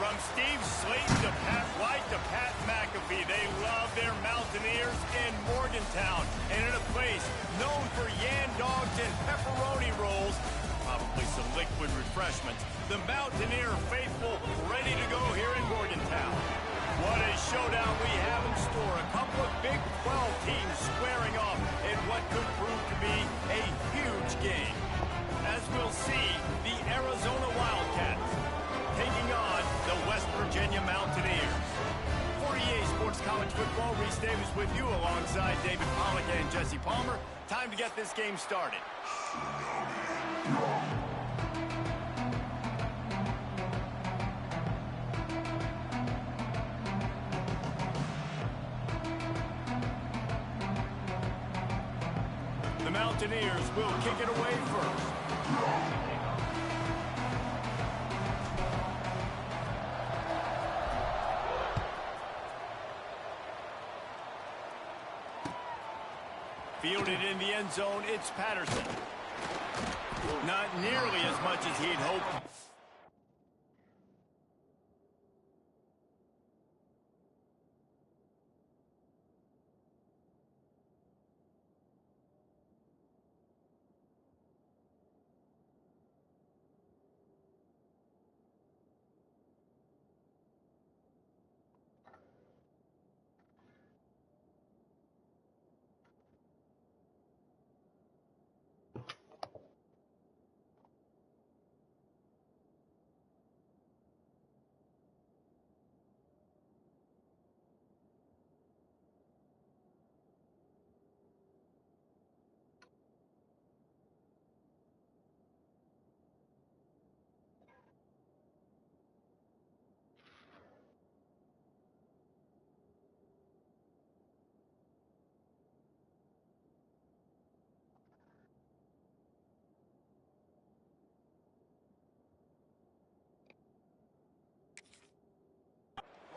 From Steve Slayton to Pat White to Pat McAfee, they love their Mountaineers in Morgantown. And in a place known for Yan Dogs and pepperoni rolls, probably some liquid refreshments, the Mountaineer faithful ready to go here in Morgantown. What a showdown we have in store. A couple of Big 12 teams squaring off in what could prove to be a huge game. As we'll see, the Arizona Wildcats taking on the West Virginia Mountaineers. For EA Sports College Football, Reese Davis with you alongside David Pollack and Jesse Palmer. Time to get this game started. The Mountaineers will kick it away first. Fielded in the end zone, it's Patterson. Not nearly as much as he'd hoped.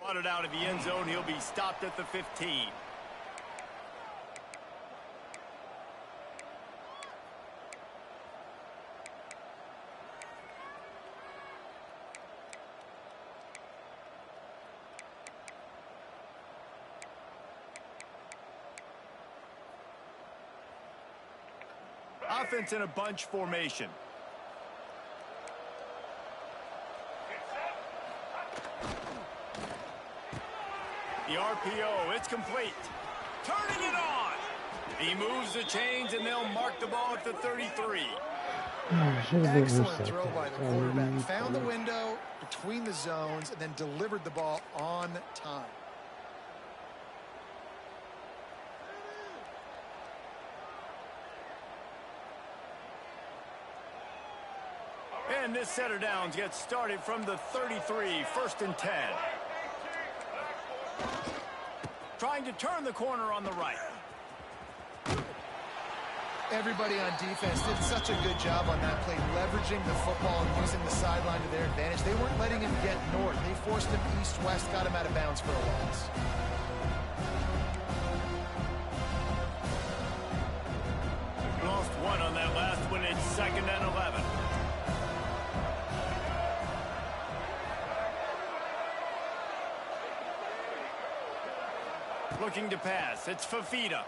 Brought it out of the end zone. He'll be stopped at the 15. Offense in a bunch formation. The RPO, it's complete. Turning it on. He moves the chains, and they'll mark the ball at the 33. Excellent throw by the quarterback. Found the window between the zones and then delivered the ball on time. And this set of downs gets started from the 33, 1st and 10. Trying to turn the corner on the right. Everybody on defense did such a good job on that play, leveraging the football and using the sideline to their advantage. They weren't letting him get north. They forced him east-west, got him out of bounds for a loss. Lost one on that last one. It's 2nd and 11. Looking to pass. It's Fafita.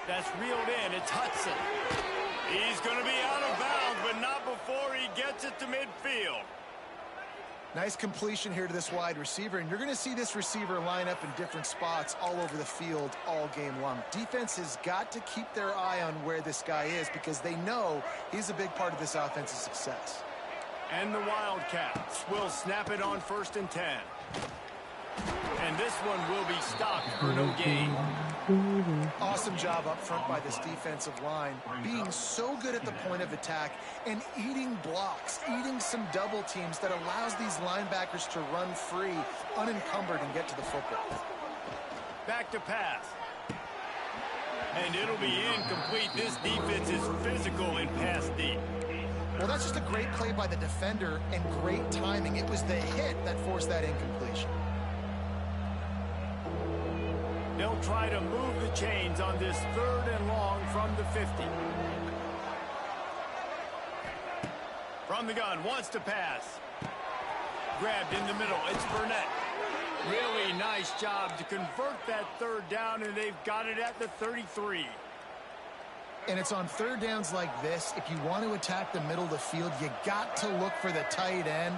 That's reeled in. It's Hudson. He's going to be out of bounds, but not before he gets it to midfield. Nice completion here to this wide receiver, and you're going to see this receiver line up in different spots all over the field all game long. Defense has got to keep their eye on where this guy is because they know he's a big part of this offense's success. And the Wildcats will snap it on 1st and 10. And this one will be stopped for no gain. Awesome job up front by this defensive line, being so good at the point of attack and eating blocks, eating some double teams that allows these linebackers to run free, unencumbered, and get to the football. Back to pass. And it'll be incomplete. This defense is physical and pass deep. Well, that's just a great play by the defender and great timing. It was the hit that forced that incompletion. They'll try to move the chains on this 3rd and long from the 50. From the gun, wants to pass. grabbed in the middle. It's Burnett. Really nice job to convert that third down, and they've got it at the 33. And it's on third downs like this. If you want to attack the middle of the field, you got to look for the tight end.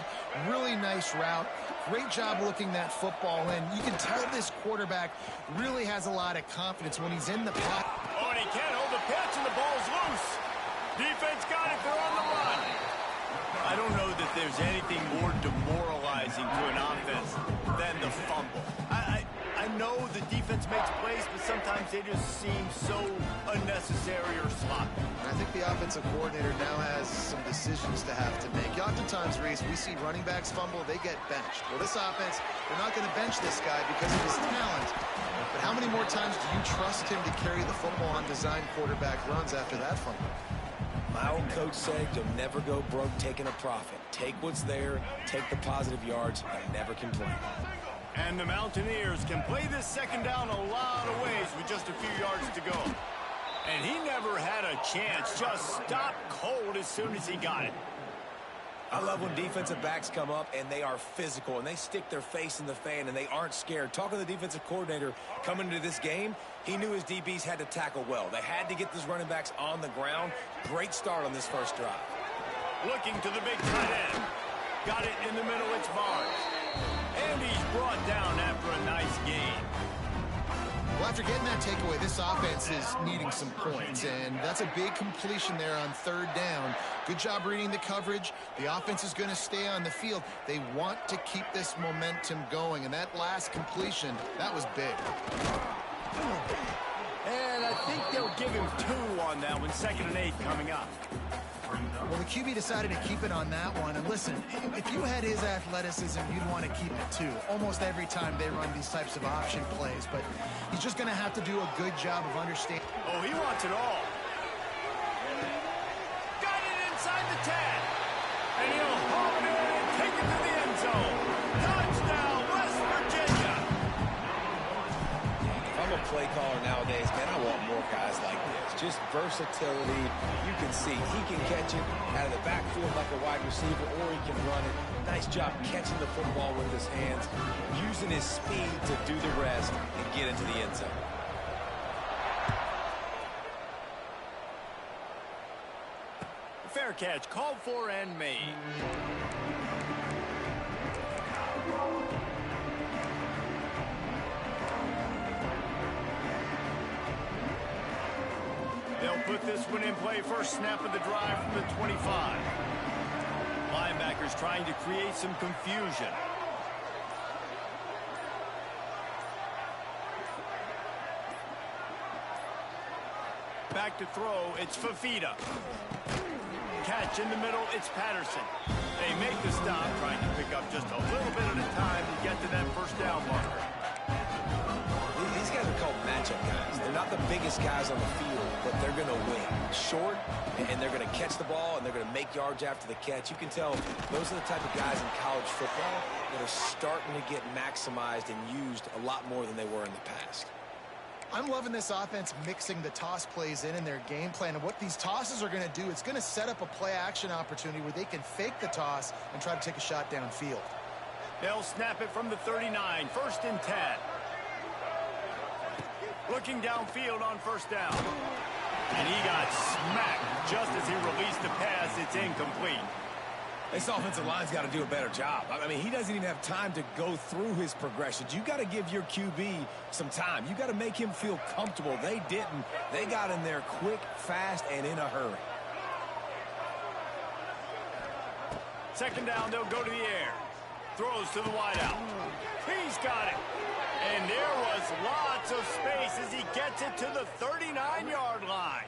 Really nice route. Great job looking that football in. You can tell this quarterback really has a lot of confidence when he's in the pocket. Oh, and he can't hold the pitch, and the ball's loose. Defense got it. They're on the run. I don't know that there's anything more demoralizing to an offense than the fumble. I know the defense makes plays, but sometimes they just seem so unnecessary or sloppy. I think the offensive coordinator now has some decisions to have to make. Oftentimes, Reese, we see running backs fumble, they get benched. Well, this offense, they're not going to bench this guy because of his talent. But how many more times do you trust him to carry the football on design quarterback runs after that fumble? My old coach said you'll never go broke taking a profit. Take what's there, take the positive yards, and never complain. And the Mountaineers can play this second down a lot of ways with just a few yards to go. And he never had a chance. Just stopped cold as soon as he got it. I love when defensive backs come up and they are physical and they stick their face in the fan and they aren't scared. Talking to the defensive coordinator coming into this game, he knew his DBs had to tackle well. They had to get these running backs on the ground. Great start on this first drive. Looking to the big tight end. Got it in the middle. It's Barnes. And he's brought down after a nice gain. Well, after getting that takeaway, this offense is needing some points, and that's a big completion there on third down. Good job reading the coverage. The offense is going to stay on the field. They want to keep this momentum going, and that last completion, that was big. And I think they'll give him 2 on that one, 2nd and 8 coming up. Well, the QB decided to keep it on that one. And listen, if you had his athleticism, you'd want to keep it too. Almost every time they run these types of option plays. But he's just going to have to do a good job of understanding. Oh, he wants it all. Got it inside the 10. And he'll haul it in and take it to the end zone. Touchdown, West Virginia. If I'm a play caller nowadays, man, I want more guys like this. Just versatility. You can see he can catch it out of the backfield like a wide receiver, or he can run it. Nice job catching the football with his hands, using his speed to do the rest and get into the end zone. Fair catch, called for and made. They'll put this one in play. First snap of the drive from the 25. Linebackers trying to create some confusion. Back to throw, it's Fafita. Catch in the middle, it's Patterson. They make the stop, trying to pick up just a little bit at a time to get to that first down marker. These guys are called matchup guys. They're not the biggest guys on the field, but they're going to win. Short, and they're going to catch the ball, and they're going to make yards after the catch. You can tell those are the type of guys in college football that are starting to get maximized and used a lot more than they were in the past. I'm loving this offense mixing the toss plays in their game plan. And what these tosses are going to do, it's going to set up a play-action opportunity where they can fake the toss and try to take a shot downfield. They'll snap it from the 39, 1st and 10. Looking downfield on first down. And he got smacked just as he released the pass. It's incomplete. This offensive line's got to do a better job. I mean, he doesn't even have time to go through his progressions. You got to give your QB some time. You got to make him feel comfortable. They didn't. They got in there quick, fast, and in a hurry. Second down, they'll go to the air. Throws to the wideout. He's got it. And there was lots of space as he gets it to the 39-yard line.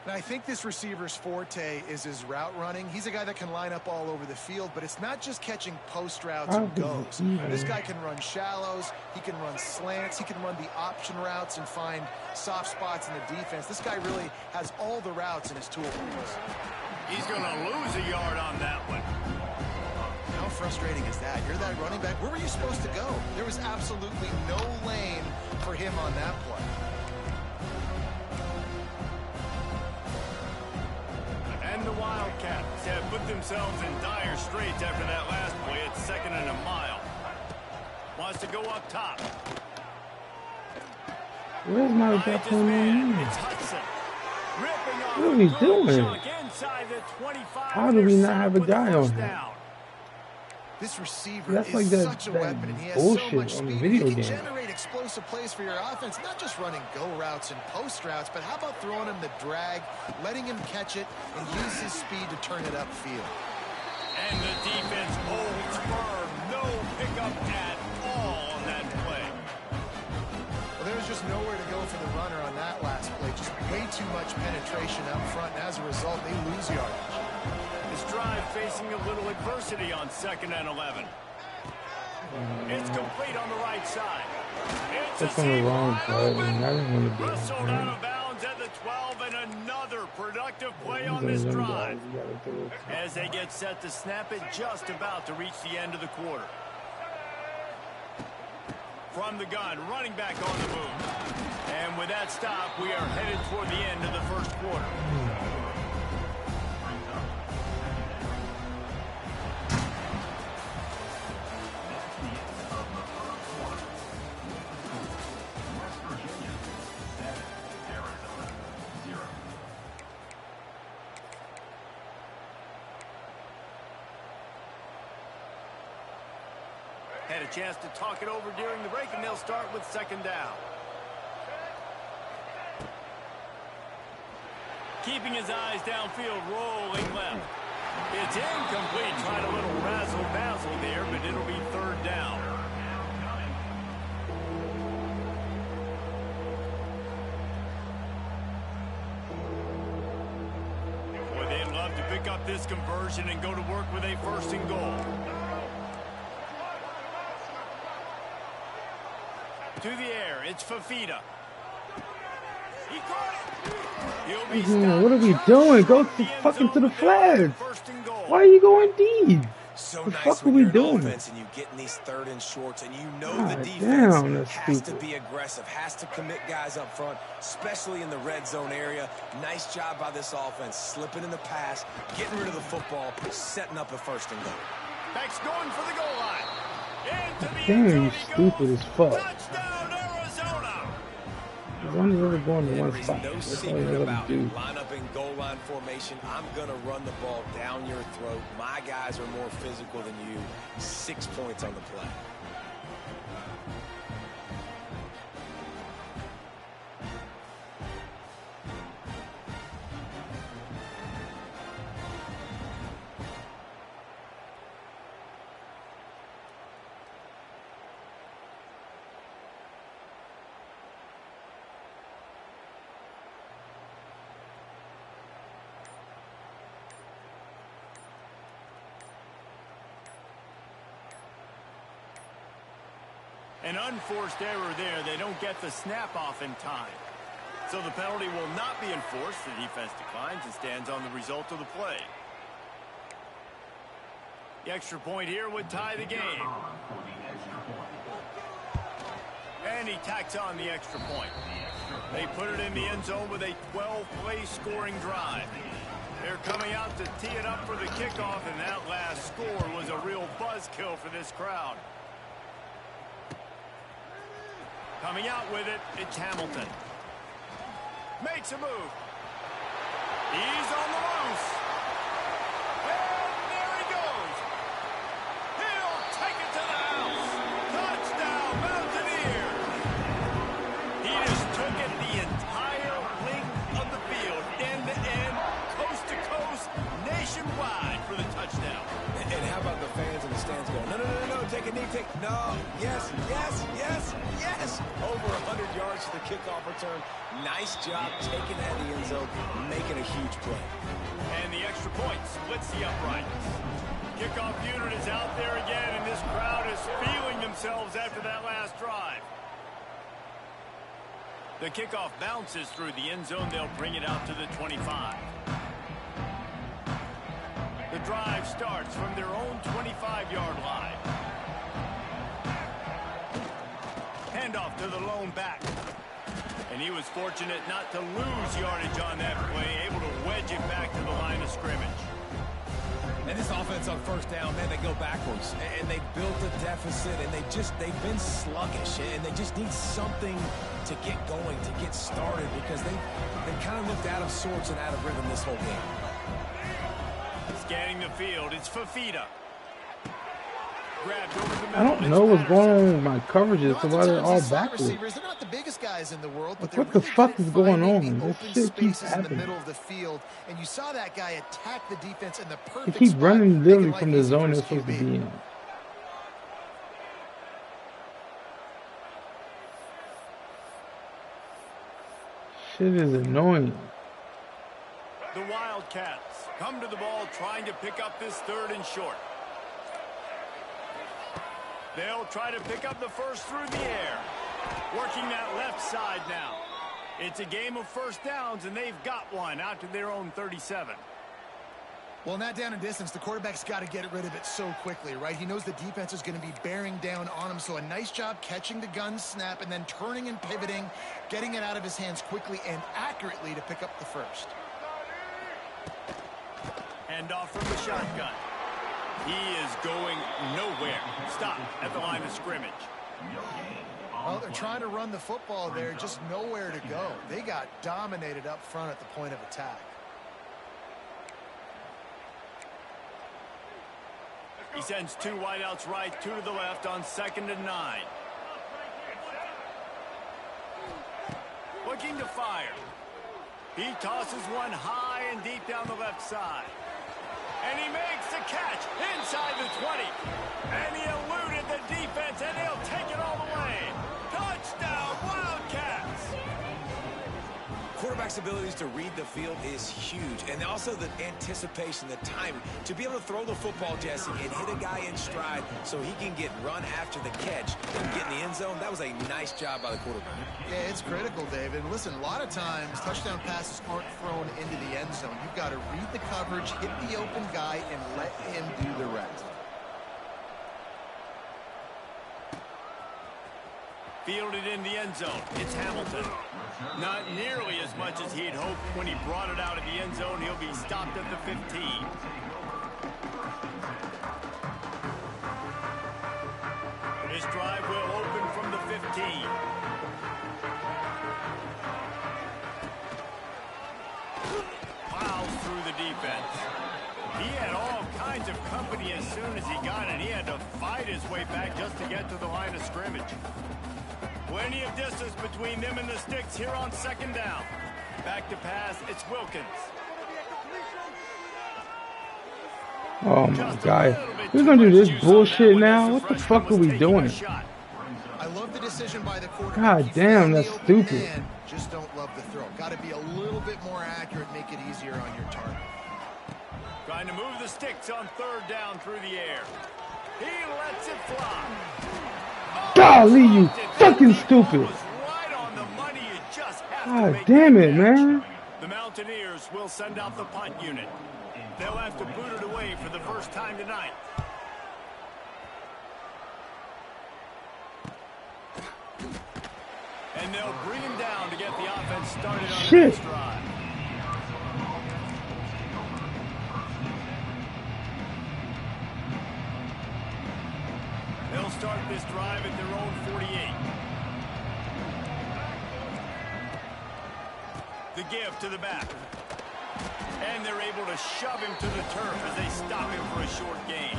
And I think this receiver's forte is his route running. He's a guy that can line up all over the field, but it's not just catching post routes and goes. This guy can run shallows, he can run slants, he can run the option routes and find soft spots in the defense. This guy really has all the routes in his toolbox. He's going to lose a yard on that one. How frustrating is that? You're that running back. Where were you supposed to go? There was absolutely no lane for him on that play. And the Wildcats have put themselves in dire straits after that last play. It's 2nd and a mile. Wants to go up top. Where's my guy playing on? It's Hudson. What are we doing? How do we not have a guy on him? This receiver That's is like that, such a weapon, and he has bullshit so much on the speed. video He can game. generate explosive plays for your offense, not just running go routes and post routes, but how about throwing him the drag, letting him catch it, and use his speed to turn it upfield. And the defense holds firm. No pickup at all on that play. Well, there was just nowhere to go for the runner on that last play. Just way too much penetration up front, and as a result, they lose yardage. This drive facing a little adversity on 2nd and 11. It's complete on the right side. That's on the wrong play. I didn't want to do Whistled that. out of bounds at the 12, and another productive play on this drive. As they get set to snap it, just about to reach the end of the quarter. From the gun, running back on the move. And with that stop, we are headed toward the end of the first quarter. Had a chance to talk it over during the break, and they'll start with 2nd down. Keeping his eyes downfield, rolling left. It's incomplete. Tried a little razzle-dazzle there, but it'll be 3rd down. Boy, they'd love to pick up this conversion and go to work with a 1st and goal. To the air, it's Fafita. He caught it. What are we doing? Go fucking to the flag. Why are you going deep? So the nice fuck are when we you're an doing? offense and you get in these 3rd and shorts, and you know God the defense damn, that's has to stupid. be aggressive, has to commit guys up front, especially in the red zone area. Nice job by this offense, slipping in the pass, getting rid of the football, setting up a 1st and goal. Beck's going for the goal line. Into the Damn, end you zone he stupid goes. as fuck. Touchdown, Arizona. He's only ever going to one There is spot. no That's all secret he's ever about do. it. Line up in goal line formation. I'm going to run the ball down your throat. My guys are more physical than you. 6 points on the play. An unforced error there. They don't get the snap off in time. So the penalty will not be enforced. The defense declines and stands on the result of the play. The extra point here would tie the game. And he tacks on the extra point. They put it in the end zone with a 12-play scoring drive. They're coming out to tee it up for the kickoff, and that last score was a real buzzkill for this crowd. Coming out with it, it's Hamilton. Makes a move. He's on the loose. And there he goes. He'll take it to the house. Touchdown, Mountaineers. He just took it the entire length of the field, end to end, coast to coast, nationwide for the touchdown. And how about the fans in the stands going, no, no, no, no, take a knee, no, yes, yes, yes, yes. Over 100 yards to the kickoff return. Nice job taking that in the end zone, making a huge play. And the extra point splits the uprights. Kickoff unit is out there again, and this crowd is feeling themselves after that last drive. The kickoff bounces through the end zone. They'll bring it out to the 25. The drive starts from their own 25-yard line. Handoff to the lone back. And he was fortunate not to lose yardage on that play, able to wedge it back to the line of scrimmage. And this offense on first down, man, they go backwards. And they built a deficit, and they've been sluggish. And they just need something to get going, to get started, because they kind of looked out of sorts and out of rhythm this whole game. Scanning the field, it's Fafita. I don't know what's going on with my coverages, so why they're all backwards. They're not the biggest guys in the world, but what the fuck is going on? This shit keeps happening. In the middle of the field, and you saw that guy attack the defense in the perfect they keep spot, running literally from the zone they're supposed to be in. Shit is annoying. The Wildcats come to the ball trying to pick up this 3rd and short. They'll try to pick up the first through the air. Working that left side now. It's a game of first downs, and they've got one out to their own 37. Well, in that down and distance, the quarterback's got to get rid of it so quickly, right? He knows the defense is going to be bearing down on him, so a nice job catching the gun snap and then turning and pivoting, getting it out of his hands quickly and accurately to pick up the first. Hand off from the shotgun. He is going nowhere. Stop at the line of scrimmage. Well, they're trying to run the football there, just nowhere to go. They got dominated up front at the point of attack. He sends 2 wideouts right, 2 to the left on 2nd and 9. Looking to fire. He tosses one high and deep down the left side. And he makes the catch inside the 20. And he eluded the defense, and he'll take it all the way. Touchdown, Wildcats! Quarterback's abilities to read the field is huge. And also the anticipation, the timing. To be able to throw the football, Jesse, and hit a guy in stride so he can get run after the catch and get in the end zone, that was a nice job by the quarterback. Yeah, it's critical, David. Listen, a lot of times touchdown passes aren't thrown into the end zone. You've got to read the coverage, hit the open guy, and let him do the rest. Fielded in the end zone. It's Hamilton. Not nearly as much as he'd hoped when he brought it out of the end zone. He'll be stopped at the 15. This drive will open from the 15. Plows through the defense. He had all kinds of company as soon as he got it. He had to fight his way back just to get to the line of scrimmage. Plenty of distance between them and the sticks here on 2nd down. Back to pass, it's Wilkins. Oh my God. We're going to do this bullshit now? What the fuck are we doing? I love the decision by the God quarterback. damn, that's stupid. Just don't love the throw. Got to be a little bit more accurate, make it easier on your target. Trying to move the sticks on 3rd down through the air. He lets it fly. Golly, you fucking stupid. God damn it, man. The Mountaineers will send out the punt unit. They'll have to boot it away for the first time tonight. And they'll bring him down to get the offense started on the next drive. They'll start this drive at their own 48. The give to the back. And they're able to shove him to the turf as they stop him for a short gain.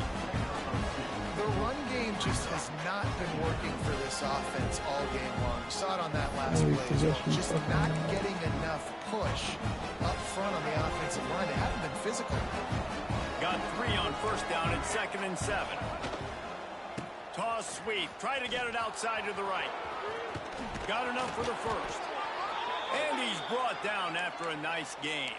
The run game just has not been working for this offense all game long. You saw it on that last play as well. Just not getting enough push up front on the offensive line. They haven't been physical. Got 3 on 1st down and 2nd and 7. Toss sweep. Try to get it outside to the right. Got enough for the first. And he's brought down after a nice gain.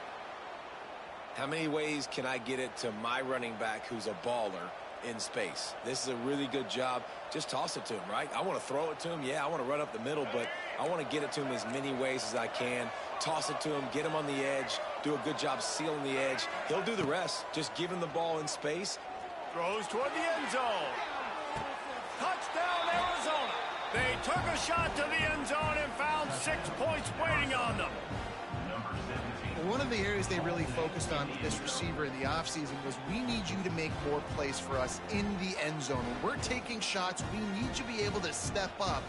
How many ways can I get it to my running back who's a baller in space? This is a really good job. Just toss it to him, right? I want to throw it to him. Yeah, I want to run up the middle, but I want to get it to him as many ways as I can. Toss it to him, get him on the edge, do a good job sealing the edge. He'll do the rest. Just give him the ball in space. Throws toward the end zone. Touchdown, Arizona. They took a shot to the end zone and found 6 points waiting on them. One of the areas they really focused on with this receiver in the offseason was we need you to make more plays for us in the end zone. When we're taking shots, we need you to be able to step up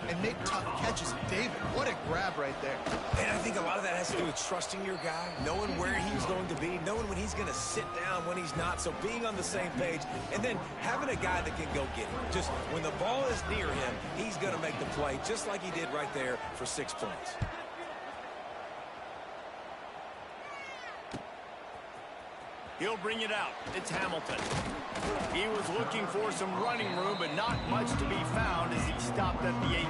and make tough catches. David, what a grab right there. And I think a lot of that has to do with trusting your guy, knowing where he's going to be, knowing when he's going to sit down, when he's not. So being on the same page, and then having a guy that can go get it. Just when the ball is near him, he's going to make the play, just like he did right there for 6 points. He'll bring it out. It's Hamilton. He was looking for some running room, but not much to be found as he stopped at the 18.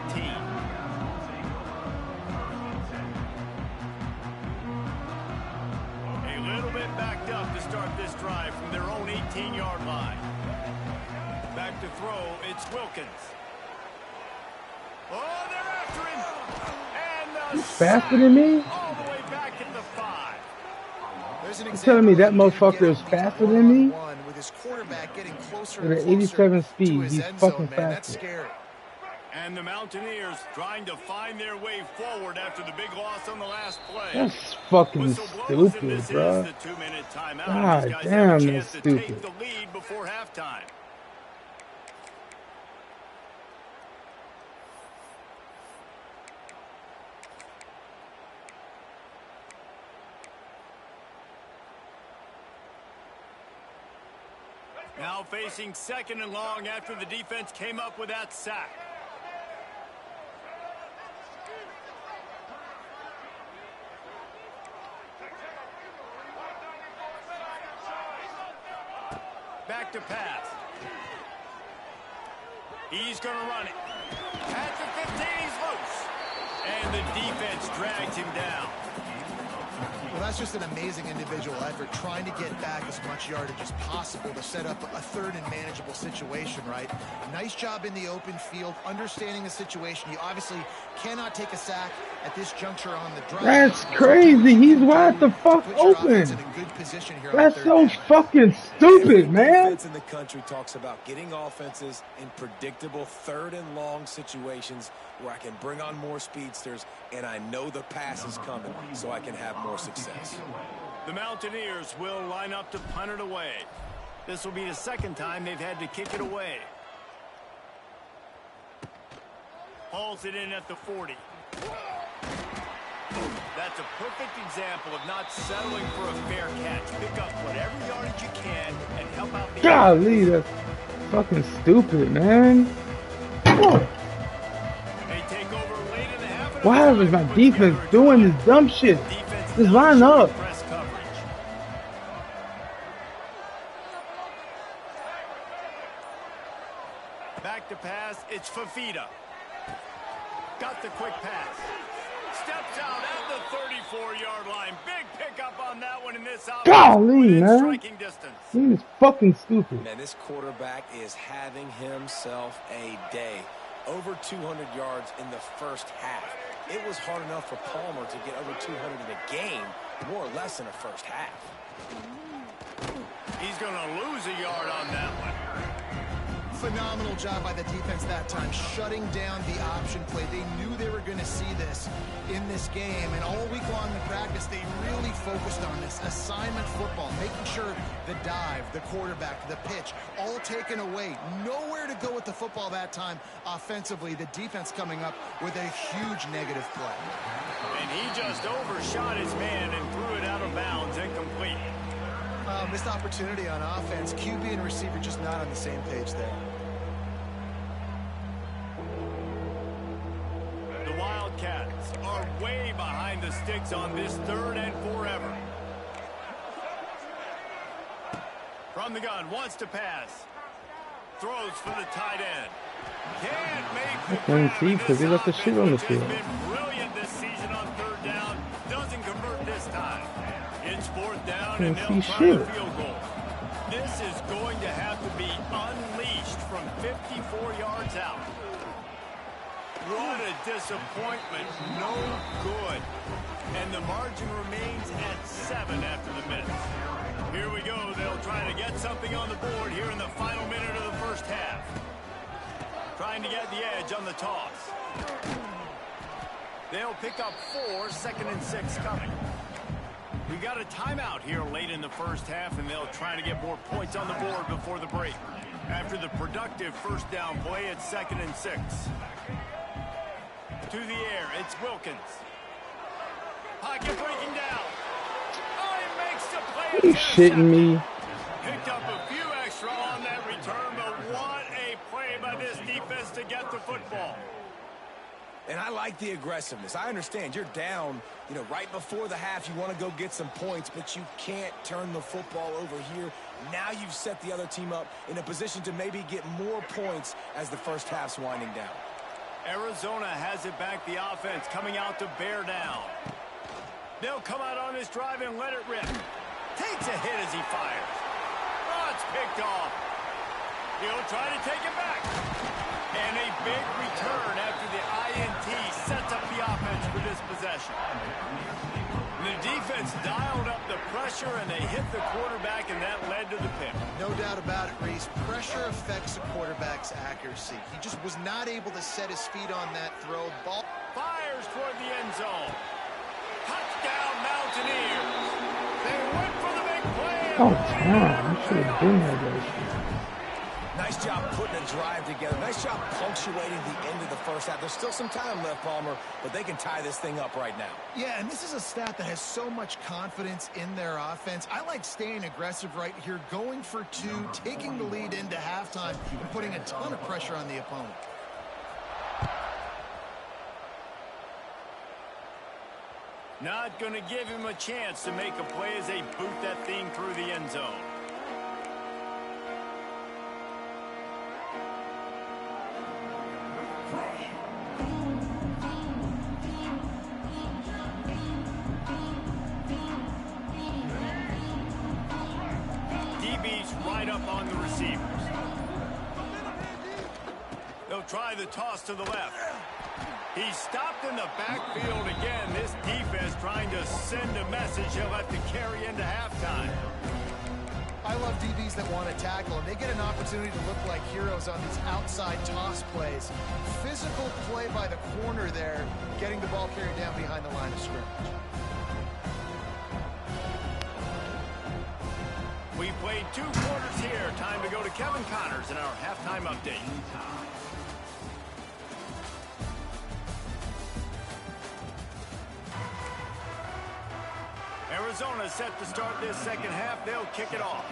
A little bit backed up to start this drive from their own 18-yard line. Back to throw, it's Wilkins. Oh, they're after him! And He's faster than me? all the way back at the 5. You're telling me that motherfucker is faster than me? With his quarterback getting closer At and 87 closer speed, to his he's end fucking zone, man. That's faster. scary. And the Mountaineers trying to find their way forward after the big loss on the last play. That's fucking Whistle blows, and stupid, this bro. is the 2-minute timeout. God These guys damn, have a chance that's to take stupid. the lead before halftime. Now facing 2nd and long after the defense came up with that sack. Back to pass. He's going to run it. At the 15, he's loose. And the defense drags him down. Well, that's just an amazing individual effort, trying to get back as much yardage as possible to set up a 3rd and manageable situation, right? Nice job in the open field, understanding the situation. You obviously cannot take a sack at this juncture on the drive. That's crazy. He's wide the fuck open. That's so fucking stupid, man. Defense in the country talks about getting offenses in predictable 3rd and long situations where I can bring on more speedsters and I know the pass is coming so I can have more success. The Mountaineers will line up to punt it away. This will be the 2nd time they've had to kick it away. Hauls it in at the 40. That's a perfect example of not settling for a fair catch. Pick up whatever yardage you can and help out the Golly, that's fucking stupid, man. Whoa. They take over late in the half. Why is my defense doing this dumb shit? Just line up. Press coverage. Back to pass, it's Fafita. Got the quick pass. Steps out at the 34-yard line. Big pickup on that one in this offense. Golly, man. Striking distance. He is fucking stupid. Man, this quarterback is having himself a day. Over 200 yards in the first half. It was hard enough for Palmer to get over 200 in a game, more or less in the first half. He's going to lose a yard on that one. Phenomenal job by the defense that time, shutting down the option play. They knew they were going to see this in this game, and all week long in practice, they really focused on this assignment football, making sure the dive, the quarterback, the pitch, all taken away. Nowhere to go with the football that time offensively. The defense coming up with a huge negative play. And he just overshot his man and threw it out of bounds, incomplete. Missed opportunity on offense. QB and receiver just not on the same page there. The Wildcats are way behind the sticks on this 3rd and forever. From the gun, wants to pass. Throws for the tight end. Can't make the Can't see because he left the shit on the field. Has been brilliant this season on 3rd down. Doesn't convert this time. It's 4th down and they'll try the field goal. This is going to have to be unleashed from 54 yards out. What a disappointment. No good. And the margin remains at 7 after the miss. Here we go. They'll try to get something on the board here in the final minute of the first half. Trying to get the edge on the toss. They'll pick up 4, 2nd and 6 coming. We've got a timeout here late in the first half, and they'll try to get more points on the board before the break. After the productive first down play, it's 2nd and 6. To the air, it's Wilkins. Pocket breaking down. Oh, he makes the play. Are you shitting me? Picked up a few extra on that return, but what a play by this defense to get the football. And I like the aggressiveness. I understand you're down, right before the half. You want to go get some points, but you can't turn the football over here. Now you've set the other team up in a position to maybe get more points as the first half's winding down. Arizona has it back, the offense coming out to bear down. They'll come out on this drive and let it rip. Takes a hit as he fires. Oh, it's picked off. He'll try to take it back. And a big return after the INT sets up the offense for this possession. The defense dialed up the pressure, and they hit the quarterback, and that led to the pick. No doubt about it, Reese. Pressure affects a quarterback's accuracy. He just was not able to set his feet on that throw. Ball fires toward the end zone. Touchdown, Mountaineers. They went for the big play. Oh, damn. You should have been there, Nice job putting a drive together. Nice job punctuating the end of the first half. There's still some time left, Palmer, but they can tie this thing up right now. Yeah, and this is a stat that has so much confidence in their offense. I like staying aggressive right here, going for 2, taking the lead into halftime, and putting a ton of pressure on the opponent. Not going to give him a chance to make a play as they boot that thing through the end zone. DB's right up on the receivers. They'll try the toss to the left. He's stopped in the backfield again. This defense trying to send a message he'll have to carry into halftime. I love DBs that want to tackle, and they get an opportunity to look like heroes on these outside toss plays. Physical play by the corner there, getting the ball carried down behind the line of scrimmage. We played 2 quarters here. Time to go to Kevin Connors in our halftime update. Arizona set to start this second half. They'll kick it off.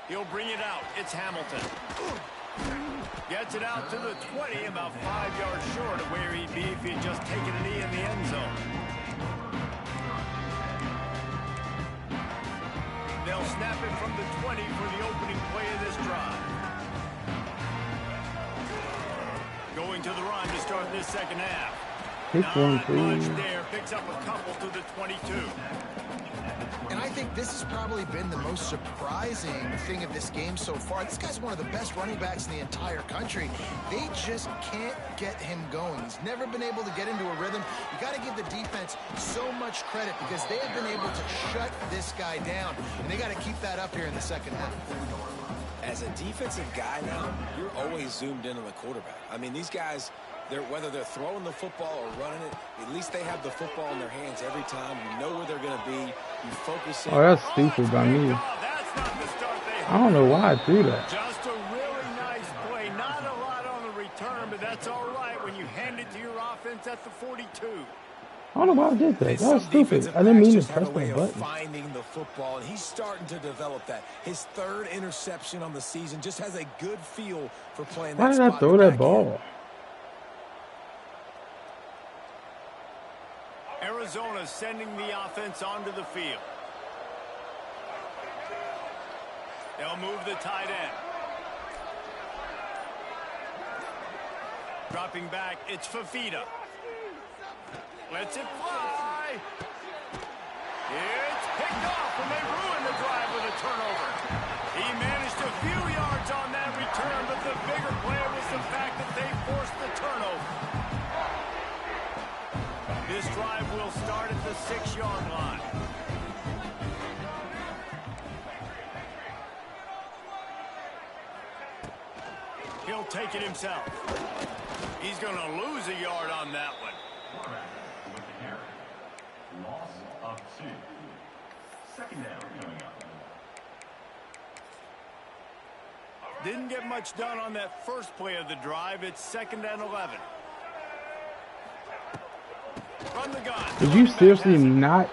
He'll bring it out. It's Hamilton. Gets it out to the 20, about 5 yards short of where he'd be if he'd just taken a knee in the end zone. They'll snap it from the 20 for the opening play of this drive. Going to the run to start this second half. Not much there. Picks up a couple to the 22. And I think this has probably been the most surprising thing of this game so far. This guy's one of the best running backs in the entire country. They just can't get him going. He's never been able to get into a rhythm. You got to give the defense so much credit because they have been able to shut this guy down. And they got to keep that up here in the second half. As a defensive guy now, you're always zoomed in on the quarterback. I mean, these guys, whether they're throwing the football or running it, at least they have the football in their hands every time. You know where they're going to be. You focus in. Oh, that's stupid by me. I don't know why I threw that. Just a really nice play. Not a lot on the return, but that's all right when you hand it to your offense at the 42. I don't know why I did that. That was stupid. I didn't mean to press that button. Finding the football, and he's starting to develop that. His 3rd interception on the season, just has a good feel for playing that. Why did I throw that ball? Arizona sending the offense onto the field. They'll move the tight end. Dropping back, it's Fafita. Lets it fly. It's picked off, and they ruin the drive with a turnover. He managed a few yards on that return, but the bigger play was the fact that they forced the turnover. This drive will start at the 6-yard line. He'll take it himself. He's going to lose a yard on that one. Loss of 2. Second down coming up. Didn't get much done on that first play of the drive. It's 2nd and 11. Run the gun. Did you seriously not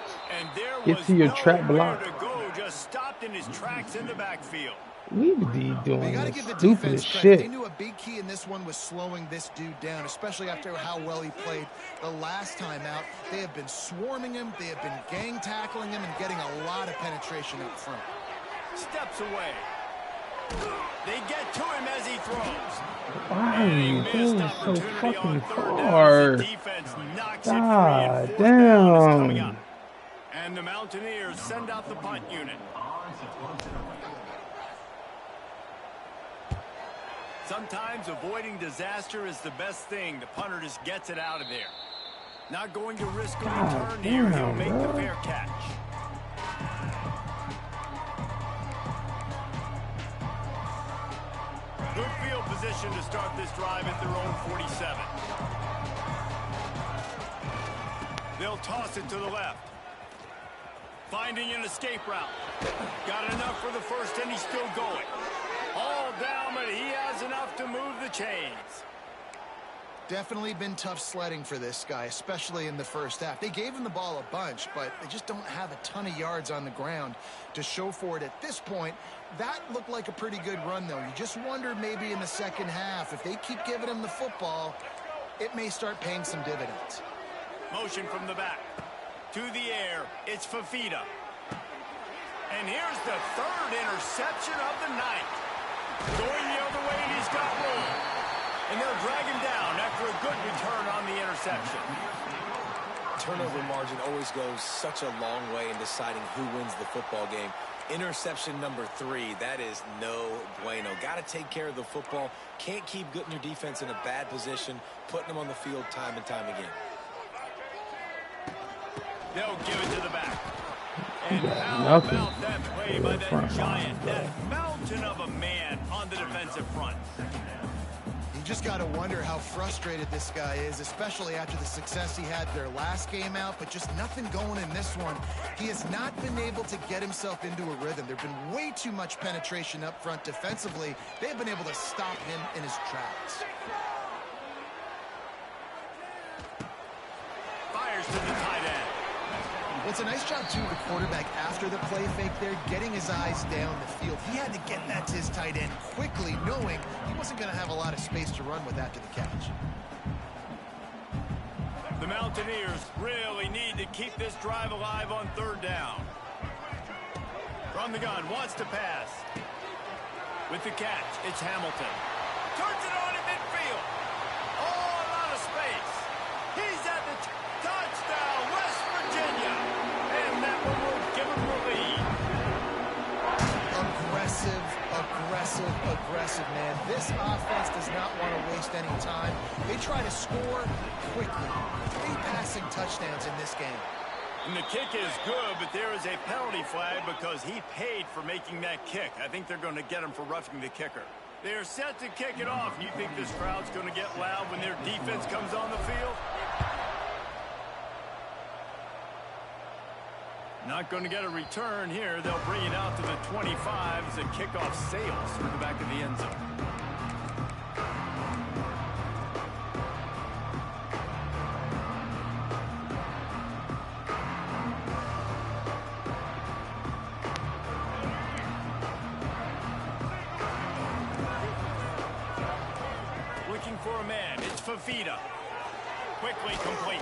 get to your trap block? To go, just stopped in his tracks in the backfield. We be doing gotta give the stupid defense shit. credit. They knew a big key in this one was slowing this dude down, especially after how well he played the last time out. They have been swarming him, they have been gang tackling him, and getting a lot of penetration up front. Steps away. They get to him as he throws. Why are you going so fucking far? God damn. And the Mountaineers send out the punt unit. Sometimes avoiding disaster is the best thing. The punter just gets it out of there. Not going to risk a return here. He'll make the fair catch. Good field position to start this drive at their own 47. They'll toss it to the left. Finding an escape route. Got enough for the first, and he's still going. All down, but he has enough to move the chains. Definitely been tough sledding for this guy, especially in the first half. They gave him the ball a bunch, but they just don't have a ton of yards on the ground to show for it at this point. That looked like a pretty good run, though. You just wonder maybe in the second half, if they keep giving him the football, it may start paying some dividends. Motion from the back. To the air, it's Fafita. And here's the 3rd interception of the night. Going the other way, and he's got room. And they'll drag him down after a good return on the interception. Turnover margin always goes such a long way in deciding who wins the football game. Interception number 3, that is no bueno. Got to take care of the football. Can't keep getting your defense in a bad position, putting them on the field time and time again. They'll give it to the back. And how about that play by that giant, that mountain of a man on the defensive front? You just got to wonder how frustrated this guy is, especially after the success he had their last game out, but just nothing going in this one. He has not been able to get himself into a rhythm. There's been way too much penetration up front defensively. They've been able to stop him in his tracks. Fires to the tight end. Well, it's a nice job, too, the quarterback, after the play fake there, getting his eyes down the field. He had to get that to his tight end quickly, knowing he wasn't going to have a lot of space to run with after the catch. The Mountaineers really need to keep this drive alive on 3rd down. From the gun, wants to pass. With the catch, it's Hamilton. Turns it on in midfield. Oh, a lot of space. He's at the touchdown, West Virginia. And that one will give him the lead. Aggressive, man. This offense does not want to waste any time. They try to score quickly. 3 passing touchdowns in this game. And the kick is good, but there is a penalty flag because he paid for making that kick. I think they're going to get him for roughing the kicker. They're set to kick it off. You think this crowd's going to get loud when their defense comes on the field? Not going to get a return here. They'll bring it out to the 25 as the kickoff sails through the back of the end zone. Looking for a man. It's Fafita. Quickly complete.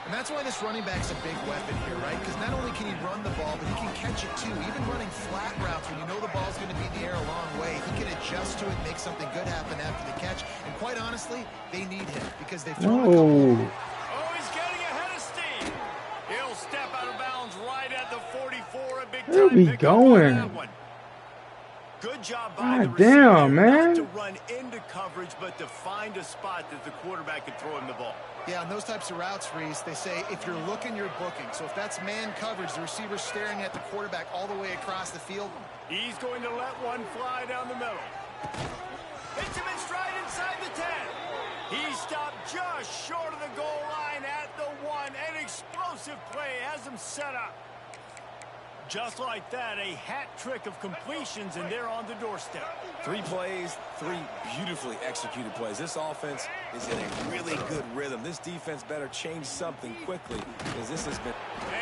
And that's why this running back's a big weapon here, right? Because not only can he run the ball, but he can catch it too. Even running flat routes when you know the ball's going to be in the air a long way, he can adjust to it, make something good happen after the catch. And quite honestly, they need him because they've thrown a couple. Oh, he's getting ahead of steam. He'll step out of bounds right at the 44. A big time Where we pick going? on that one. Good job by the God receiver. damn, man. Not to run into coverage, but to find a spot that the quarterback can throw him the ball. Yeah, on those types of routes, Reese, they say if you're looking, you're booking. So if that's man coverage, the receiver's staring at the quarterback all the way across the field. He's going to let one fly down the middle. Hits him in stride inside the 10. He stopped just short of the goal line at the 1. An explosive play has him set up. Just like that, a hat trick of completions, and they're on the doorstep. 3 plays, 3 beautifully executed plays. This offense is in a really good rhythm. This defense better change something quickly, because this has been...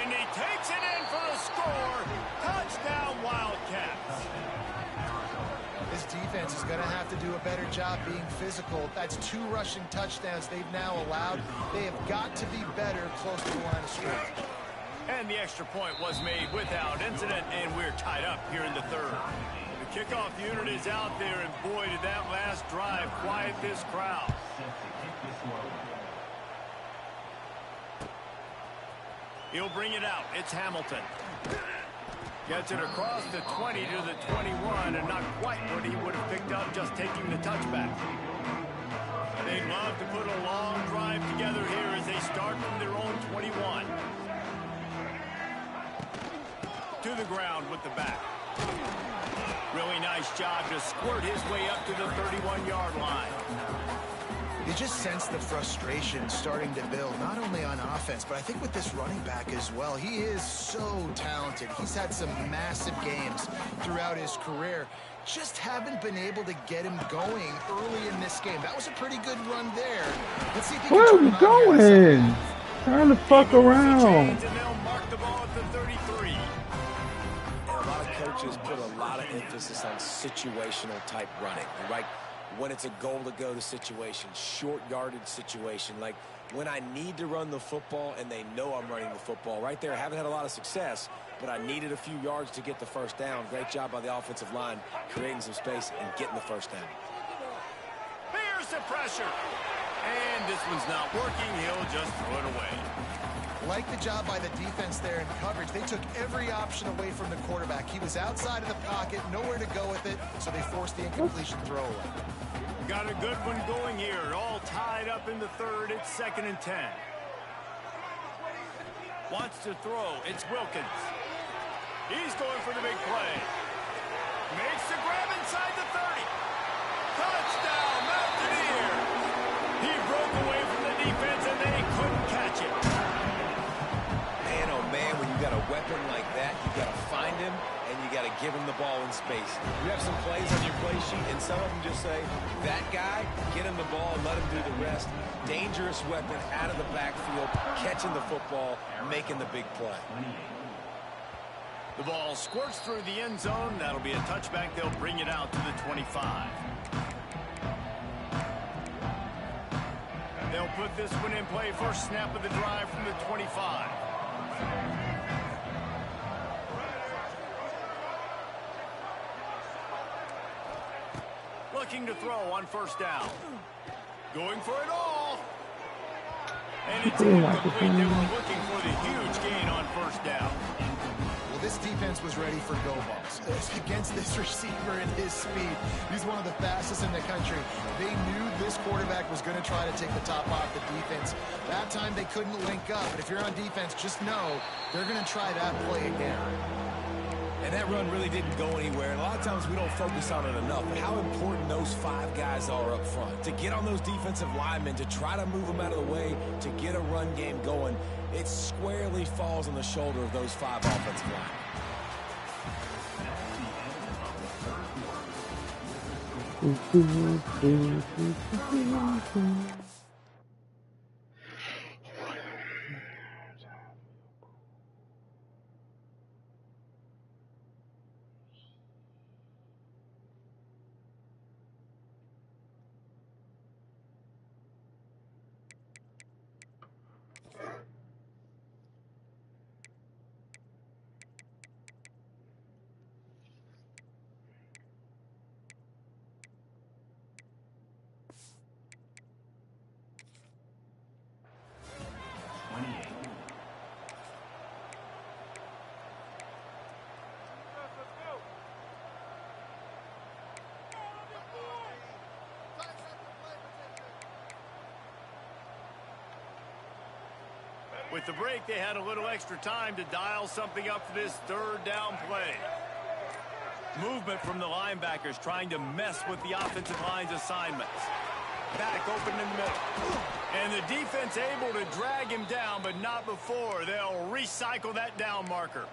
And he takes it in for the score. Touchdown, Wildcats. This defense is going to have to do a better job being physical. That's 2 rushing touchdowns they've now allowed. They have got to be better close to the line of scrimmage. And the extra point was made without incident, and we're tied up here in the 3rd. The kickoff unit is out there, and boy, did that last drive quiet this crowd. He'll bring it out. It's Hamilton. Gets it across the 20 to the 21, and not quite what he would have picked up just taking the touchback. They'd love to put a long drive together here as they start from their own 21. To the ground with the back. Really nice job to squirt his way up to the 31-yard line. You just sense the frustration starting to build, not only on offense, but I think with this running back as well. He is so talented. He's had some massive games throughout his career. Just haven't been able to get him going early in this game. That was a pretty good run there. Let's see if he can Where are turn we it on here. going? Turn the fuck around. And they'll mark the ball at the 33. A lot of coaches put a lot of emphasis on situational type running, right? When it's a goal-to-go situation, short yardage situation, like when I need to run the football and they know I'm running the football. Right there, I haven't had a lot of success, but I needed a few yards to get the first down. Great job by the offensive line, creating some space and getting the first down. Here's the pressure. And this one's not working. He'll just throw it away. Like the job by the defense there in coverage. They took every option away from the quarterback. He was outside of the pocket, nowhere to go with it, so they forced the incompletion throwaway. Got a good one going here. All tied up in the 3rd. It's 2nd and 10. Wants to throw. It's Wilkins. He's going for the big play. Makes the grab inside the 30. Touchdown, Mountaineers. He broke away from the defense, and they couldn't catch it. Man, oh man, when you got a weapon like that, you got to find him, and you got to give him the ball in space. You have some plays on your play sheet, and some of them just say, that guy, get him the ball, let him do the rest. Dangerous weapon out of the backfield, catching the football, making the big play. The ball squirts through the end zone. That'll be a touchback. They'll bring it out to the 25. They'll put this one in play. First snap of the drive from the 25. Looking to throw on first down. Going for it all. And it's incomplete. They were looking for the huge gain on first down. Well, this defense was ready for go balls against this receiver and his speed. He's one of the fastest in the country. They knew this quarterback was going to try to take the top off the defense. That time they couldn't link up. But if you're on defense, just know they're going to try that play again. And that run really didn't go anywhere. And a lot of times we don't focus on it enough. But how important those 5 guys are up front. To get on those defensive linemen, to try to move them out of the way, to get a run game going, it squarely falls on the shoulder of those 5 offensive linemen. With the break, they had a little extra time to dial something up for this 3rd down play. Movement from the linebackers trying to mess with the offensive line's assignments. Back open in the middle. And the defense able to drag him down, but not before. They'll recycle that down marker.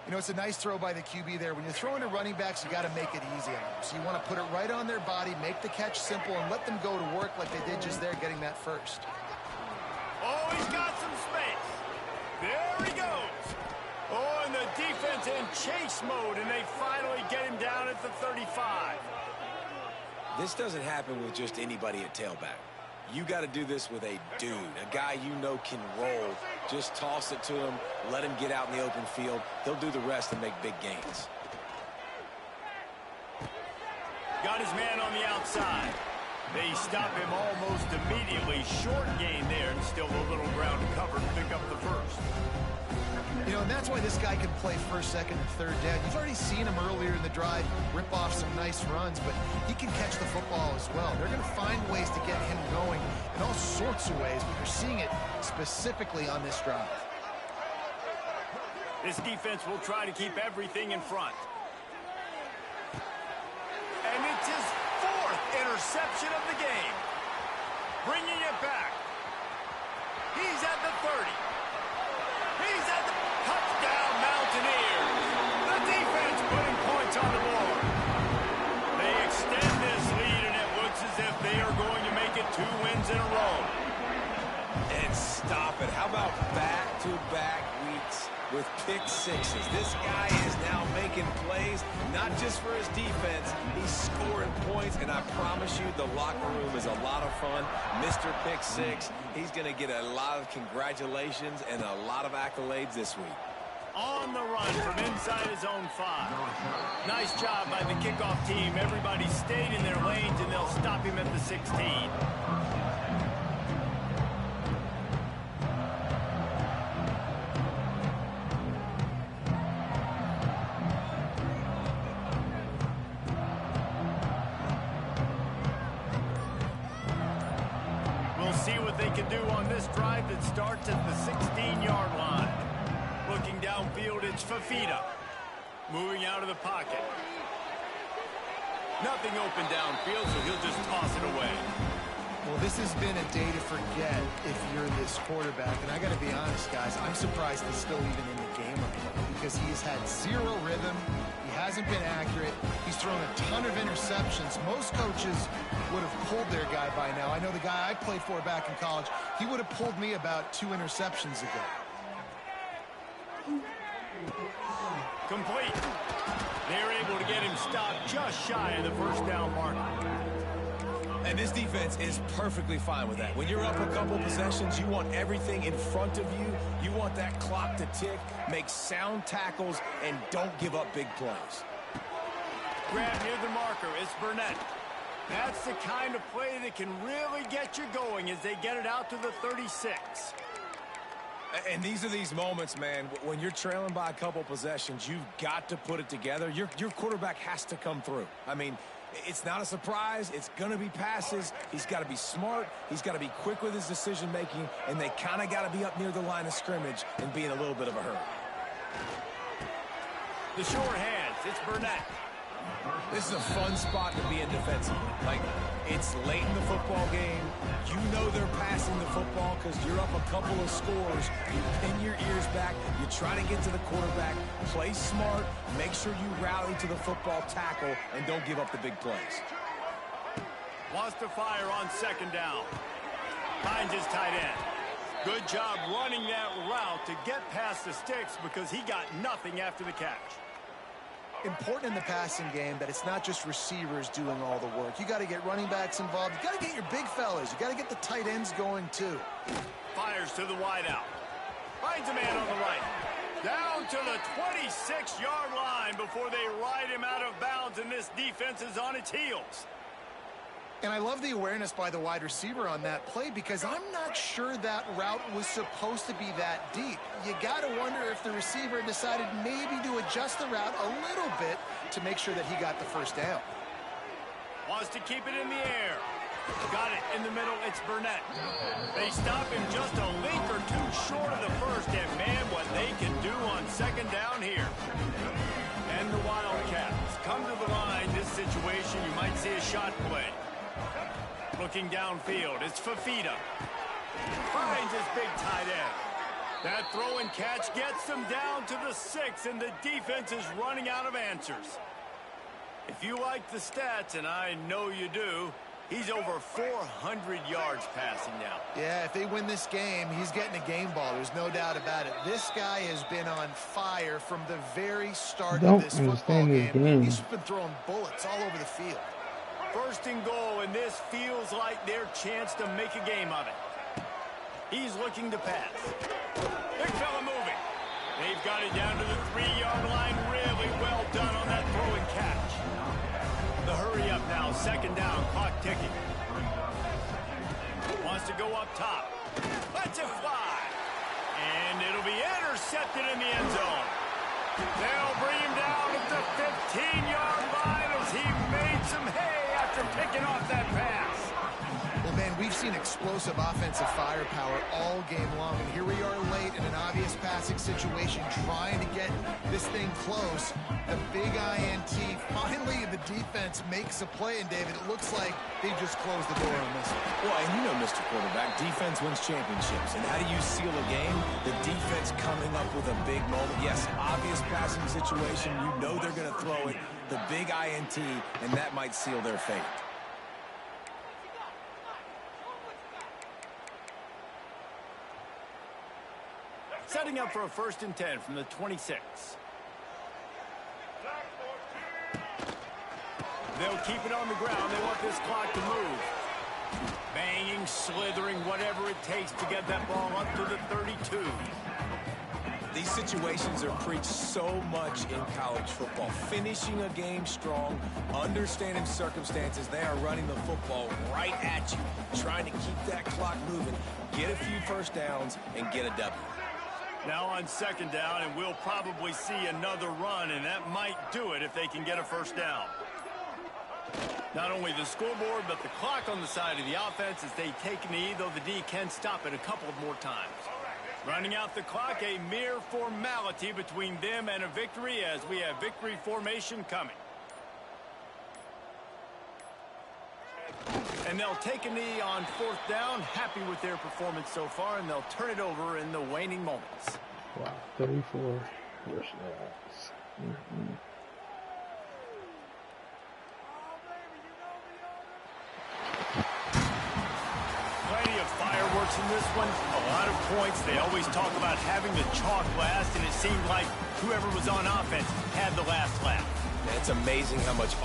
You know, it's a nice throw by the QB there. When you're throwing to running backs, you got to make it easy on them. So you want to put it right on their body, make the catch simple, and let them go to work like they did just there, getting that first. Oh, he's got some space. There he goes. Oh, and the defense in chase mode, and they finally get him down at the 35. This doesn't happen with just anybody at tailback. You got to do this with a dude, a guy you know can roll. Just toss it to him, let him get out in the open field. He'll do the rest and make big gains. Got his man on the outside. They stop him almost immediately. Short gain there, and still a little ground to cover to pick up the first. You know, and that's why this guy can play first, second, and third down. You've already seen him earlier in the drive rip off some nice runs, but he can catch the football as well. They're going to find ways to get him going in all sorts of ways, but you're seeing it specifically on this drive. This defense will try to keep everything in front. And it's his 4th interception of the game. Bringing it back. He's at the 30. He's at the touchdown Mountaineers. The defense putting points on the board. They extend this lead, and it looks as if they are going to make it 2 wins in a row. And stop it. How about back-to-back weeks with pick sixes? This guy is now making plays, not just for his defense. He's scoring points, and I promise you the locker room is a lot of fun. Mr. Pick Six, he's going to get a lot of congratulations and a lot of accolades this week. On the run from inside his own 5. Nice job by the kickoff team. Everybody stayed in their lanes, and they'll stop him at the 16. See what they can do on this drive that starts at the 16-yard line. Looking downfield, it's Fafita. Moving out of the pocket. Nothing open downfield, so he'll just toss it away. Well, this has been a day to forget if you're this quarterback. And I got to be honest, guys, I'm surprised he's still even in the game because he has had 0 rhythm. He hasn't been accurate. He's thrown a ton of interceptions. Most coaches would have pulled their guy by now. I know the guy I played for back in college, he would have pulled me about 2 interceptions ago. Complete. They're able to get him stopped just shy of the first down mark. And this defense is perfectly fine with that. When you're up a couple possessions, you want everything in front of you. You want that clock to tick, make sound tackles, and don't give up big plays. Grab near the marker. It's Burnett. That's the kind of play that can really get you going as they get it out to the 36. And these are these moments, man, when you're trailing by a couple possessions, you've got to put it together. Your quarterback has to come through. I mean, it's not a surprise. It's going to be passes. He's got to be smart. He's got to be quick with his decision-making, and they kind of got to be up near the line of scrimmage and be in a little bit of a hurry. The short hands. It's Burnett. This is a fun spot to be in defensively. Like, it's late in the football game. You know they're passing the football because you're up a couple of scores. You pin your ears back. You try to get to the quarterback. Play smart. Make sure you rally to the football tackle and don't give up the big plays. Wants to fire on 2nd down. Finds his tight end. Good job running that route to get past the sticks because he got nothing after the catch. Important in the passing game that it's not just receivers doing all the work. You got to get running backs involved. You got to get your big fellas. You got to get the tight ends going too. Fires to the wideout. Finds a man on the right. Down to the 26-yard line before they ride him out of bounds, and this defense is on its heels. And I love the awareness by the wide receiver on that play because I'm not sure that route was supposed to be that deep. You got to wonder if the receiver decided maybe to adjust the route a little bit to make sure that he got the first down. Wants to keep it in the air. Got it in the middle. It's Burnett. They stop him just a link or 2 short of the first, and man, what they can do on 2nd down here. And the Wildcats come to the line. This situation, you might see a shot play. Looking downfield, it's Fafita. Finds his big tight end. That throw and catch gets them down to the 6, and the defense is running out of answers. If you like the stats, and I know you do, he's over 400 yards passing now. Yeah, if they win this game, he's getting a game ball. There's no doubt about it. This guy has been on fire from the very start of this football game. He's been throwing bullets all over the field. First and goal, and this feels like their chance to make a game of it. He's looking to pass. Big fella moving. They've got it down to the 3-yard line. Really well done on that throw and catch. The hurry up now, second down, clock ticking. Wants to go up top. Lets it fly. And it'll be intercepted in the end zone. They'll bring him down at the 15-yard line as he made some hay after picking off that pass. Well, man, we've seen explosive offensive firepower all game long, and here we are late in an obvious passing situation trying to get this thing close. The big INT, finally the defense makes a play, and David, it looks like they just closed the door on this one. Well, and you know, Mr. Quarterback, defense wins championships. And how do you seal a game? The defense coming up with a big moment. Yes, obvious passing situation. You know they're going to throw it. The big INT, and that might seal their fate. Setting up for a 1st and 10 from the 26. They'll keep it on the ground. They want this clock to move. Banging, slithering, whatever it takes to get that ball up to the 32. These situations are preached so much in college football. Finishing a game strong, understanding circumstances. They are running the football right at you, trying to keep that clock moving, get a few first downs, and get a W. Now on 2nd down, and we'll probably see another run, and that might do it if they can get a 1st down. Not only the scoreboard, but the clock on the side of the offense as they take a knee, though the D can stop it a couple of more times. Running out the clock, a mere formality between them and a victory as we have victory formation coming. And they'll take a knee on 4th down, happy with their performance so far, and they'll turn it over in the waning moments. Wow, 34 first downs. Plenty of fireworks in this one, a lot of points. They always talk about having the chalk last, and it seemed like whoever was on offense had the last laugh. It's amazing how much